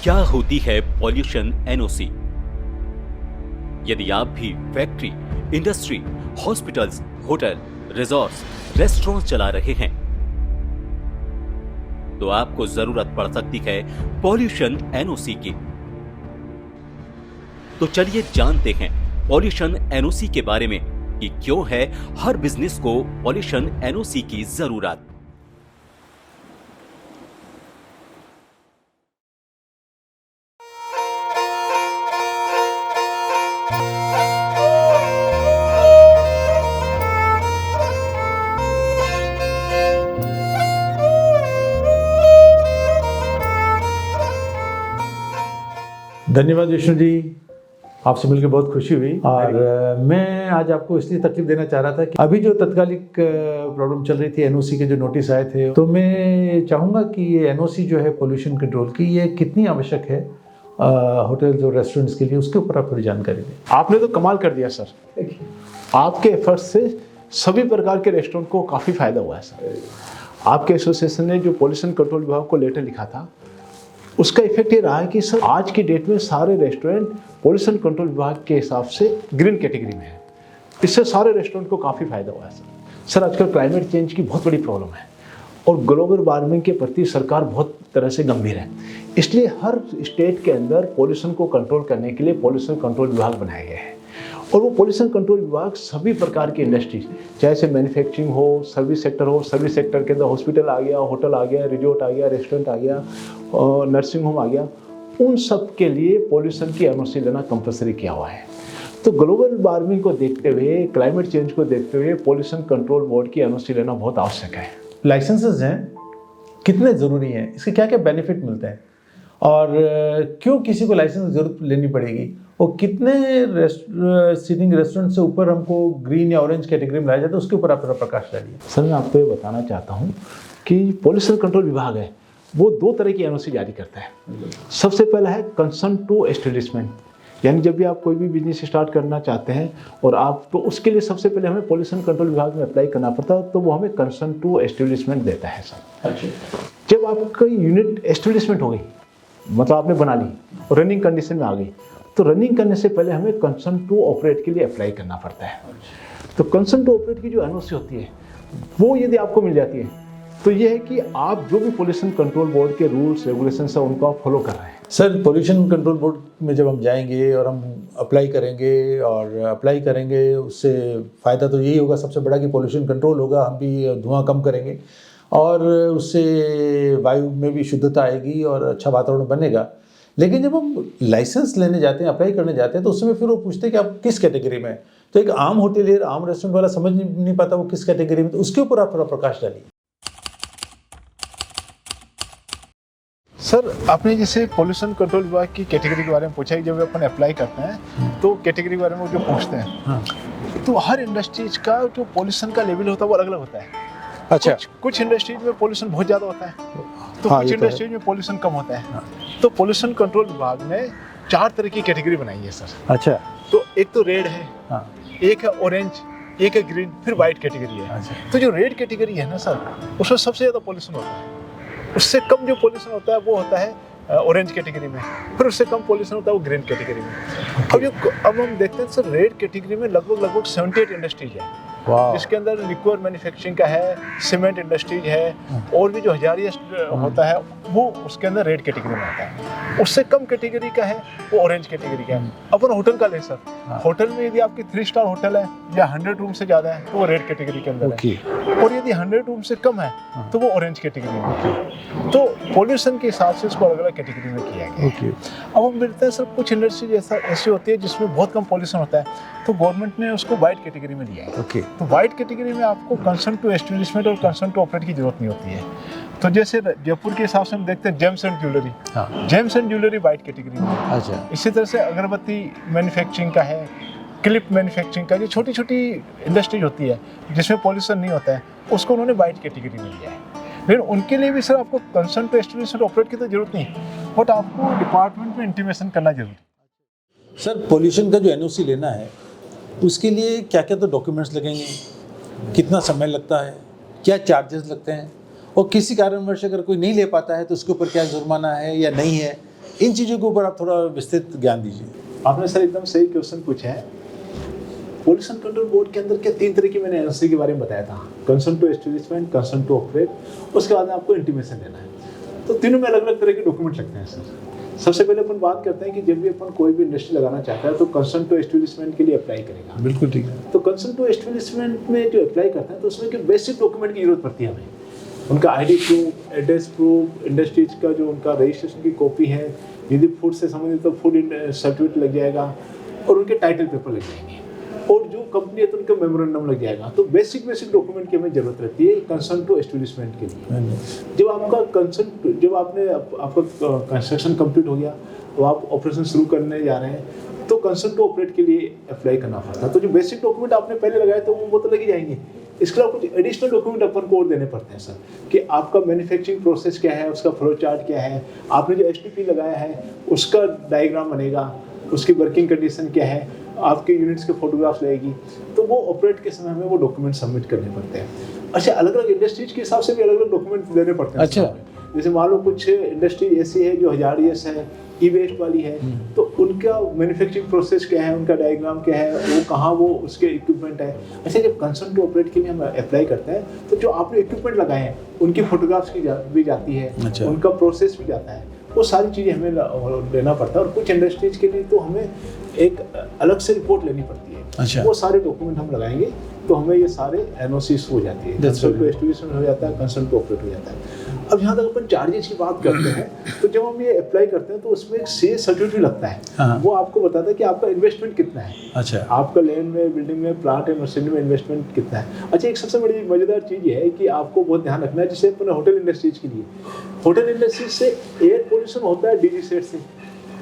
क्या होती है पॉल्यूशन एनओसी? यदि आप भी factory, industry, hospitals, hotel, resorts, restaurant चला रहे हैं तो आपको जरूरत पड़ सकती है पॉल्यूशन एनओसी की। तो चलिए जानते हैं पॉल्यूशन एनओसी के बारे में कि क्यों है हर बिजनेस को पॉल्यूशन एनओसी की जरूरत। धन्यवाद विष्णु जी, आपसे मिलकर बहुत खुशी हुई। और मैं आज आपको इसलिए तकलीफ देना चाह रहा था कि अभी जो तत्कालिक प्रॉब्लम चल रही थी, एनओसी के जो नोटिस आए थे, तो मैं चाहूँगा कि ये एनओसी जो है पोल्यूशन कंट्रोल की, ये कितनी आवश्यक है होटल्स और रेस्टोरेंट्स के लिए, उसके ऊपर आप थोड़ी जानकारी दें। आपने तो कमाल कर दिया सर। आपके एफर्ट्स से सभी प्रकार के रेस्टोरेंट को काफ़ी फायदा हुआ है सर। आपके एसोसिएशन ने जो पोल्यूशन कंट्रोल विभाग को लेटर लिखा था, उसका इफेक्ट ये रहा है कि सर आज की डेट में सारे रेस्टोरेंट पोल्यूशन कंट्रोल विभाग के हिसाब से ग्रीन कैटेगरी में है। इससे सारे रेस्टोरेंट को काफ़ी फायदा हुआ है सर। आजकल क्लाइमेट चेंज की बहुत बड़ी प्रॉब्लम है और ग्लोबल वार्मिंग के प्रति सरकार बहुत तरह से गंभीर है। इसलिए हर स्टेट के अंदर पोल्यूशन को कंट्रोल करने के लिए पोल्यूशन कंट्रोल विभाग बनाए गए हैं। और वो पोल्यूशन कंट्रोल विभाग सभी प्रकार की इंडस्ट्रीज, चाहे से मैन्युफैक्चरिंग हो, सर्विस सेक्टर हो, सर्विस सेक्टर के अंदर हॉस्पिटल आ गया, होटल आ गया, रिजॉर्ट आ गया, रेस्टोरेंट आ गया, और नर्सिंग होम आ गया, उन सब के लिए पोल्यूशन की एनओसी लेना कंपलसरी किया हुआ है। तो ग्लोबल वार्मिंग को देखते हुए, क्लाइमेट चेंज को देखते हुए पोल्यूशन कंट्रोल बोर्ड की एनओसी लेना बहुत आवश्यक है। लाइसेंसेस हैं, कितने ज़रूरी हैं, इसके क्या क्या बेनिफिट मिलते हैं, और क्यों किसी को लाइसेंस की जरूरत लेनी पड़ेगी, और कितने सीटिंग रेस्टोरेंट से ऊपर हमको ग्रीन या ऑरेंज कैटेगरी में लाया जाता है, उसके ऊपर आप थोड़ा प्रकाश डालिए। सर मैं आपको ये बताना चाहता हूँ कि पोल्यूशन कंट्रोल विभाग है वो दो तरह की एनओसी जारी करता है। सबसे पहला है कंसर्न टू एस्टेब्लिशमेंट, यानी जब भी आप कोई भी बिजनेस स्टार्ट करना चाहते हैं और आप, तो उसके लिए सबसे पहले हमें पोल्यूशन कंट्रोल विभाग में अप्लाई करना पड़ता है, तो वो हमें कंसर्न टू एस्टेब्लिशमेंट देता है सर। अच्छा, जब आपकी यूनिट एस्टेब्लिशमेंट हो गई, मतलब आपने बना ली और रनिंग कंडीशन में आ गई, तो रनिंग करने से पहले हमें कंसर्न टू ऑपरेट के लिए अप्लाई करना पड़ता है। तो कंसर्न टू ऑपरेट की जो एनओसी होती है वो यदि आपको मिल जाती है तो ये है कि आप जो भी पोल्यूशन कंट्रोल बोर्ड के रूल्स रेगुलेशंस है उनको आप फॉलो कर रहे हैं। सर पोल्यूशन कंट्रोल बोर्ड में जब हम जाएंगे और हम अप्लाई करेंगे उससे फ़ायदा तो यही होगा सबसे बड़ा कि पोल्यूशन कंट्रोल होगा, हम भी धुआं कम करेंगे और उससे वायु में भी शुद्धता आएगी और अच्छा वातावरण बनेगा। लेकिन जब हम लाइसेंस लेने जाते हैं, अप्लाई करने जाते हैं, तो उस समय फिर वो पूछते हैं कि आप किस कैटेगरी में हैं। तो एक आम होटलियर, आम रेस्टोरेंट वाला समझ नहीं पाता वो किस कैटेगरी में, तो उसके ऊपर आप थोड़ा प्रकाश डालिए। सर आपने जैसे पोल्यूशन कंट्रोल विभाग की कैटेगरी के बारे में पूछा है, जब अपन अप्लाई करते हैं तो कैटेगरी के बारे में वो जो पूछते हैं, हाँ। तो हर इंडस्ट्रीज का जो पोल्यूशन का लेवल होता है वो अलग अलग होता है। अच्छा, कुछ इंडस्ट्रीज में पोल्यूशन बहुत ज़्यादा होता है, तो हाँ, कुछ ये तो है। इंडस्ट्रीज में पोल्यूशन कम होता है। हाँ। तो पोल्यूशन कंट्रोल विभाग ने 4 तरह की कैटेगरी बनाई है सर। अच्छा, तो एक तो रेड है, हाँ, एक है ऑरेंज, एक है ग्रीन, फिर वाइट कैटेगरी है। अच्छा, तो जो रेड कैटेगरी है ना सर, उसमें सबसे ज़्यादा पोल्यूशन होता है। उससे कम जो पोल्यूशन होता है वो होता है ऑरेंज कैटेगरी में, फिर उससे कम पोल्यूशन होता है वो ग्रीन कैटेगरी में। अब हम देखते हैं सर, रेड कैटेगरी में लगभग 78 इंडस्ट्रीज है, वाह, जिसके अंदर लिक्विड मैन्युफैक्चरिंग का है, सीमेंट इंडस्ट्रीज है, और भी जो हजारिया होता है वो उसके अंदर रेड कैटेगरी में आता है। उससे कम कैटेगरी का है वो ऑरेंज कैटेगरी का है। अपन होटल का ले सर, होटल में यदि आपकी 3 स्टार होटल है या 100 रूम से ज़्यादा है तो वो रेड कैटेगरी के अंदर है, और यदि 100 रूम से कम है तो वो ऑरेंज कैटेगरी में है। तो पॉल्यूशन के हिसाब से इसको अलग अलग कैटेगरी में किया गया है। अब हम देखते हैं सर, कुछ इंडस्ट्री ऐसी होती है जिसमें बहुत कम पॉल्यूशन होता है, तो गवर्नमेंट ने उसको वाइट कैटेगरी में लिया है। तो वाइट कैटेगरी में आपको कंसर्न टू एस्टेब्लिशमेंट और कंसर्न टू ऑपरेट की जरूरत नहीं होती है। तो जैसे जयपुर के हिसाब से हम देखते हैं James and jewellery, James and jewellery white category में है। अच्छा, इसी तरह से अगरबत्ती मैन्युफैक्चरिंग का है, क्लिप मैन्युफैक्चरिंग का, जो छोटी छोटी इंडस्ट्रीज होती है जिसमें पॉल्यूशन नहीं होता है, उसको उन्होंने वाइट कैटेगरी में लिया है। लेकिन उनके लिए भी सर आपको कंसर्न टू एस्टेब्लिशमेंट ऑपरेट की तो जरूरत नहीं, बट आपको डिपार्टमेंट में इंटीमेशन करना जरूरी है। सर पोल्यूशन का जो एनओसी लेना है उसके लिए क्या क्या तो डॉक्यूमेंट्स लगेंगे, कितना समय लगता है, क्या चार्जेस लगते हैं, और किसी कारणवश अगर कोई नहीं ले पाता है तो उसके ऊपर क्या जुर्माना है या नहीं है, इन चीज़ों के ऊपर आप थोड़ा विस्तृत ज्ञान दीजिए। आपने सर एकदम सही क्वेश्चन पूछा है। पोल्यूशन कंट्रोल बोर्ड के अंदर क्या 3 तरह की मैंने एनओसी के बारे में बताया था, consent to establishment, consent to operate, उसके बाद में आपको इंटीमेशन लेना है। तो तीनों में अलग अलग तरह के डॉक्यूमेंट लगते हैं सर। सबसे पहले अपन बात करते हैं कि जब भी अपन कोई भी इंडस्ट्री लगाना चाहता है तो कंसेंट टू एस्टेब्लिशमेंट के लिए अप्लाई करेगा। बिल्कुल ठीक है। तो कंसेंट टू एस्टेब्लिशमेंट में जो अप्लाई करते हैं तो उसमें के बेसिक डॉक्यूमेंट की जरूरत पड़ती है हमें। उनका ID proof, address proof, industries का जो उनका रजिस्ट्रेशन की कॉपी है, यदि फूड से संबंधित तो फूड सर्टिफिकेट लग जाएगा, और उनके टाइटल पेपर लग जाएंगे, और जो कंपनी है तो उनका मेमोरेंडम लग जाएगा। तो बेसिक डॉक्यूमेंट की हमें जरूरत रहती है कंसेंट टू एस्टेब्लिशमेंट के लिए। जब आपका कंसेंट, जब आपका कंस्ट्रक्शन कंप्लीट हो गया, तो आप ऑपरेशन शुरू करने जा रहे हैं, तो कंसेंट टू ऑपरेट के लिए अप्लाई करना पड़ता है। तो जो बेसिक डॉक्यूमेंट आपने पहले लगाए तो वो तो लग ही जाएंगे। इसके अलावा कुछ एडिशनल डॉक्यूमेंट अपन को और देने पड़ते हैं सर, कि आपका मैन्युफैक्चरिंग प्रोसेस क्या है, उसका फ्लो चार्ट क्या है, आपने जो एसटीपी लगाया है उसका डायग्राम बनेगा, उसकी वर्किंग कंडीशन क्या है, आपके यूनिट्स के फोटोग्राफ्स लगेगी। तो वो ऑपरेट के समय में वो डॉक्यूमेंट सबमिट करने पड़ते हैं। अच्छा, अलग अलग इंडस्ट्रीज के हिसाब से भी अलग अलग डॉक्यूमेंट देने पड़ते हैं। अच्छा, जैसे मान लो कुछ इंडस्ट्री ऐसी है जो हजारियस है, ई वेस्ट वाली है, तो उनका मैन्युफैक्चरिंग प्रोसेस क्या है, उनका डायग्राम क्या है, वो कहाँ वो उसके इक्विपमेंट है। अच्छा, जब कंसेंट टू ऑपरेट के लिए हम अप्लाई करते हैं तो जो आपने इक्विपमेंट लगाए हैं उनकी फोटोग्राफ्स भी जाती है। अच्छा। उनका प्रोसेस भी जाता है, वो सारी चीज़ें हमें लेना पड़ता है। और कुछ इंडस्ट्रीज के लिए तो हमें एक अलग से रिपोर्ट लेनी पड़ती है। अच्छा। वो सारे डॉक्यूमेंट हम लगाएंगे तो हमें ये सारे एनओसीस हो जाती है, कंसेंट टू एस्टेब्लिशमेंट हो जाता है, कंसेंट टू ऑपरेट हो जाता है। अब यहाँ तक अपन चार्जेस की बात करते हैं, तो जब हम ये अप्लाई करते हैं तो उसमें एक सीए सर्टिफिकेट लगता है। हाँ। वो आपको बताता है कि आपका इन्वेस्टमेंट कितना है। अच्छा। आपका लैंड में, बिल्डिंग में, प्लांट एंड मशीनरी में इन्वेस्टमेंट कितना है। अच्छा, एक सबसे बड़ी मजेदार चीज़ ये है कि आपको बहुत ध्यान रखना है, जैसे अपने होटल इंडस्ट्रीज के लिए, होटल इंडस्ट्रीज से एयर पोल्यूशन होता है डीजी सेट से।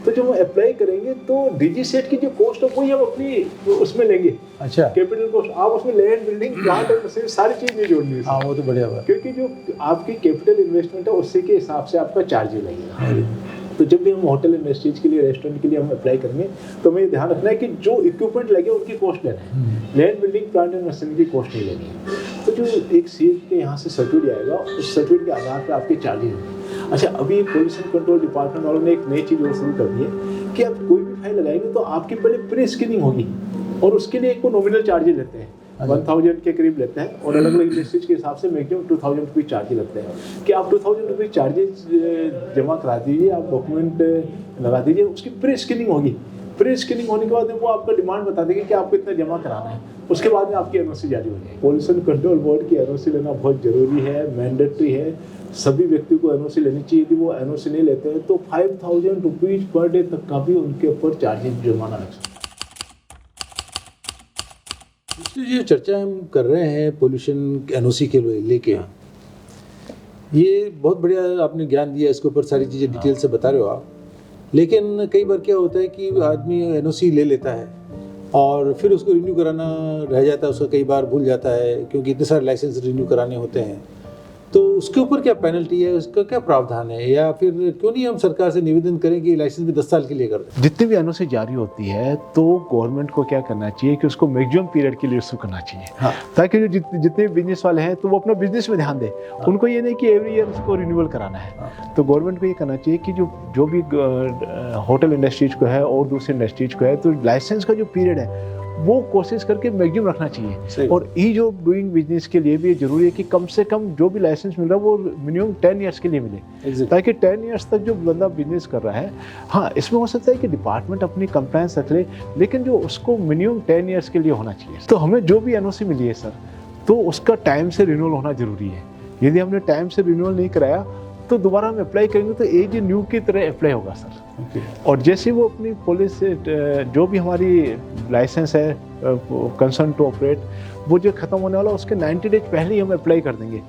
तो जब हम अप्लाई करेंगे तो डीजी सेट की जो कॉस्ट है वही हम अपनी उसमें लेंगे। अच्छा, कैपिटल कॉस्ट आप उसमें लैंड, बिल्डिंग, प्लांट और मशीन सारी चीज़ नहीं जोड़नी है। हाँ, वो तो बढ़िया बात, क्योंकि जो आपकी कैपिटल इन्वेस्टमेंट है उसी के हिसाब से आपका चार्ज लगेगा। तो जब भी हम होटल इंडस्ट्रीज के लिए, रेस्टोरेंट के लिए हम अप्लाई करेंगे तो हमें ध्यान रखना है कि जो इक्विपमेंट लगे उनकी कॉस्ट लेना है, land, building, plant and machine की कॉस्ट नहीं लेनी है। तो जो एक सीए के यहाँ से सर्टिफिकेट आएगा, उस सर्टिफिकेट के आधार पर आपके चार्जेज होंगे। अच्छा, अभी पोल्यूशन कंट्रोल डिपार्टमेंट वालों ने एक नई चीज़ और शुरू कर दी है कि आप कोई भी फाइल लगाएंगे तो आपकी पहले प्री स्क्रीनिंग होगी, और उसके लिए एक नॉमिनल चार्जेस लेते हैं, 1000 के करीब लेते हैं, और अलग अलग इंडस्ट्रीज के हिसाब से मैक्सिमम 2000 रुपीज़ चार्जेस लगते हैं। कि आप 2000 रुपीज़ चार्जेस जमा करा दीजिए, आप डॉक्यूमेंट लगा दीजिए, उसकी प्री स्क्रीनिंग होगी। प्री स्क्रीनिंग होने के बाद वो आपका डिमांड बता देगी कि आपको इतना जमा कराना है, उसके बाद में आपकी एनओसी जारी हो जाएगी। पोल्यूशन कंट्रोल बोर्ड की एनओसी लेना बहुत जरूरी है, मैंडेटरी है, सभी व्यक्ति को एनओसी लेनी चाहिए। यदि वो एनओसी नहीं लेते हैं तो 5000 रुपीज़ पर डे तक का भी उनके ऊपर चार्जेस जुर्माना लग सकता है। जो चर्चा हम कर रहे हैं पोल्यूशन एनओसी के लेके, ये बहुत बढ़िया आपने ज्ञान दिया, इसके ऊपर सारी चीज़ें डिटेल से बता रहे हो आप। लेकिन कई बार क्या होता है कि आदमी एनओसी ले लेता है और फिर उसको रिन्यू कराना रह जाता है, उसका कई बार भूल जाता है, क्योंकि इतने सारे लाइसेंस रिन्यू कराने होते हैं। तो उसके ऊपर क्या पेनल्टी है, उसका क्या प्रावधान है, या फिर क्यों नहीं हम सरकार से निवेदन करें कि लाइसेंस भी 10 साल के लिए कर दें? जितनी भी एनओसी जारी होती है तो गवर्नमेंट को क्या करना चाहिए कि उसको मैक्सिमम पीरियड के लिए इशू करना चाहिए। हाँ। ताकि जो जितने बिजनेस वाले हैं तो वो अपना बिजनेस में ध्यान दें। हाँ। उनको ये नहीं कि एवरी ईयर उसको रिन्यूअल कराना है। हाँ। तो गवर्नमेंट को ये करना चाहिए कि जो भी होटल इंडस्ट्रीज को है और दूसरी इंडस्ट्रीज को है, तो लाइसेंस का जो पीरियड है वो कोशिश करके मैक्सिमम रखना चाहिए। और ईज ऑफ डूइंग बिजनेस के लिए भी जरूरी है कि कम से कम जो भी लाइसेंस मिल रहा है वो मिनिमम 10 ईयर्स के लिए मिले, ताकि 10 ईयर्स तक जो बंदा बिजनेस कर रहा है, हाँ इसमें हो सकता है कि डिपार्टमेंट अपनी कंप्लायंस रख ले, लेकिन जो उसको मिनिमम 10 ईयर्स के लिए होना चाहिए। तो हमें जो भी एनओसी मिली है सर, तो उसका टाइम से रिन्यूअल होना जरूरी है। यदि हमने टाइम से रिन्यूअल नहीं कराया तो दोबारा हम अप्लाई करेंगे तो एज न्यू की तरह अप्लाई होगा सर। और जैसे वो अपनी पुलिस जो भी हमारी लाइसेंस है कंसर्न टू ऑपरेट, वो जो खत्म होने वाला उसके 90 डेज पहले ही हम अप्लाई कर देंगे,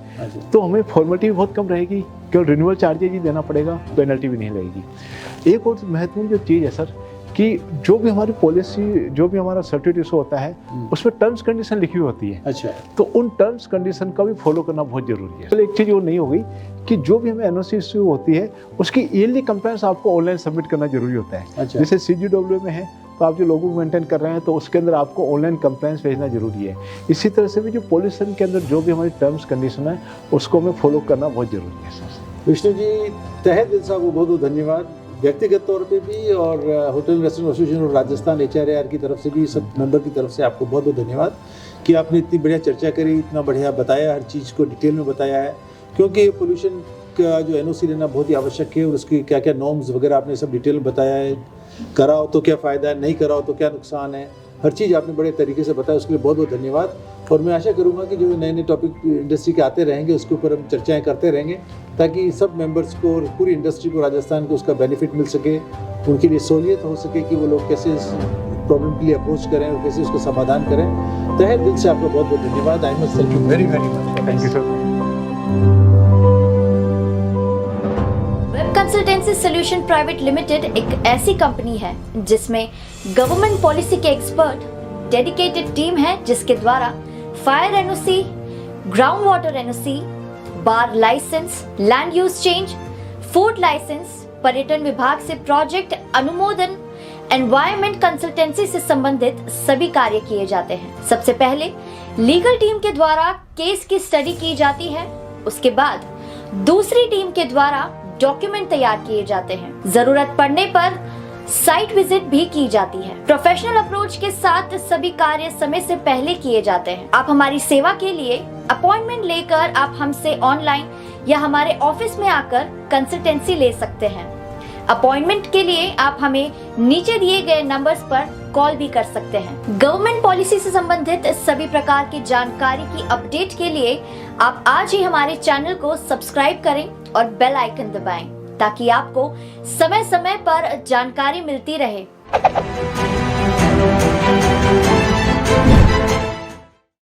तो हमें फॉर्मेलिटी भी बहुत कम रहेगी, केवल रिन्यूअल चार्जेज ही देना पड़ेगा, पेनल्टी भी नहीं लगेगी। एक और महत्वपूर्ण जो चीज़ है सर कि जो भी हमारी पॉलिसी, जो भी हमारा सर्टिफिकेट इशू होता है उसमें टर्म्स कंडीशन लिखी हुई होती है। अच्छा। तो उन टर्म्स कंडीशन का भी फॉलो करना बहुत जरूरी है। तो एक चीज़ वो नहीं हो गई कि जो भी हमें एनओसी इशू होती है उसकी ईयरली कंप्लेंट्स आपको ऑनलाइन सबमिट करना जरूरी होता है। अच्छा। जैसे CGW में है तो आप जो लोगो मेंटेन कर रहे हैं तो उसके अंदर आपको ऑनलाइन कंप्लेंट्स भेजना जरूरी है। इसी तरह से भी जो पॉल्यूशन के अंदर जो भी हमारी टर्म्स कंडीशन है उसको हमें फॉलो करना बहुत जरूरी है सर। विष्णु जी, तहे दिल से आपको बहुत बहुत धन्यवाद। व्यक्तिगत तौर पे भी और होटल रेस्टोरेंट एसोसिएशन और राजस्थान HRAR की तरफ से भी, सब मेंबर की तरफ से आपको बहुत बहुत धन्यवाद कि आपने इतनी बढ़िया चर्चा करी, इतना बढ़िया बताया, हर चीज़ को डिटेल में बताया है, क्योंकि पोल्यूशन का जो NOC लेना बहुत ही आवश्यक है और उसकी क्या क्या नॉर्म्स वगैरह आपने सब डिटेल में बताया है। कराओ तो क्या फ़ायदा है, नहीं कराओ तो क्या नुकसान है, हर चीज़ आपने बड़े तरीके से बताया, उसके लिए बहुत बहुत धन्यवाद। और मैं आशा करूँगा कि जो नए नए टॉपिक इंडस्ट्री के आते रहेंगे उसके ऊपर हम चर्चाएं करते रहेंगे, ताकि सब मेंबर्स को और पूरी इंडस्ट्री को, राजस्थान को उसका बेनिफिट मिल सके, उनके लिए सहूलियत हो सके कि वो लोग कैसे इस प्रॉब्लम के लिए अप्रोच करें और कैसे उसका समाधान करें। तहे दिल से आपका बहुत बहुत धन्यवाद। I must thank you very very much. Thank you sir. Web consultancy solution private limited एक ऐसी कंपनी है जिसमें गवर्नमेंट पॉलिसी के एक्सपर्ट, डेडिकेटेड टीम है जिसके द्वारा fire NOC, ground water NOC, bar licence, land use change, food licence, पर्यटन विभाग से प्रोजेक्ट अनुमोदन, एनवायरमेंट कंसल्टेंसी से संबंधित सभी कार्य किए जाते हैं। सबसे पहले लीगल टीम के द्वारा केस की स्टडी की जाती है, उसके बाद दूसरी टीम के द्वारा डॉक्यूमेंट तैयार किए जाते हैं। जरूरत पड़ने पर साइट विजिट भी की जाती है। प्रोफेशनल अप्रोच के साथ सभी कार्य समय से पहले किए जाते हैं। आप हमारी सेवा के लिए अपॉइंटमेंट लेकर आप हमसे ऑनलाइन या हमारे ऑफिस में आकर कंसल्टेंसी ले सकते हैं। अपॉइंटमेंट के लिए आप हमें नीचे दिए गए नंबर्स पर कॉल भी कर सकते हैं। गवर्नमेंट पॉलिसी से संबंधित सभी प्रकार की जानकारी की अपडेट के लिए आप आज ही हमारे चैनल को सब्सक्राइब करें और बेल आइकन दबाएं, ताकि आपको समय समय पर जानकारी मिलती रहे।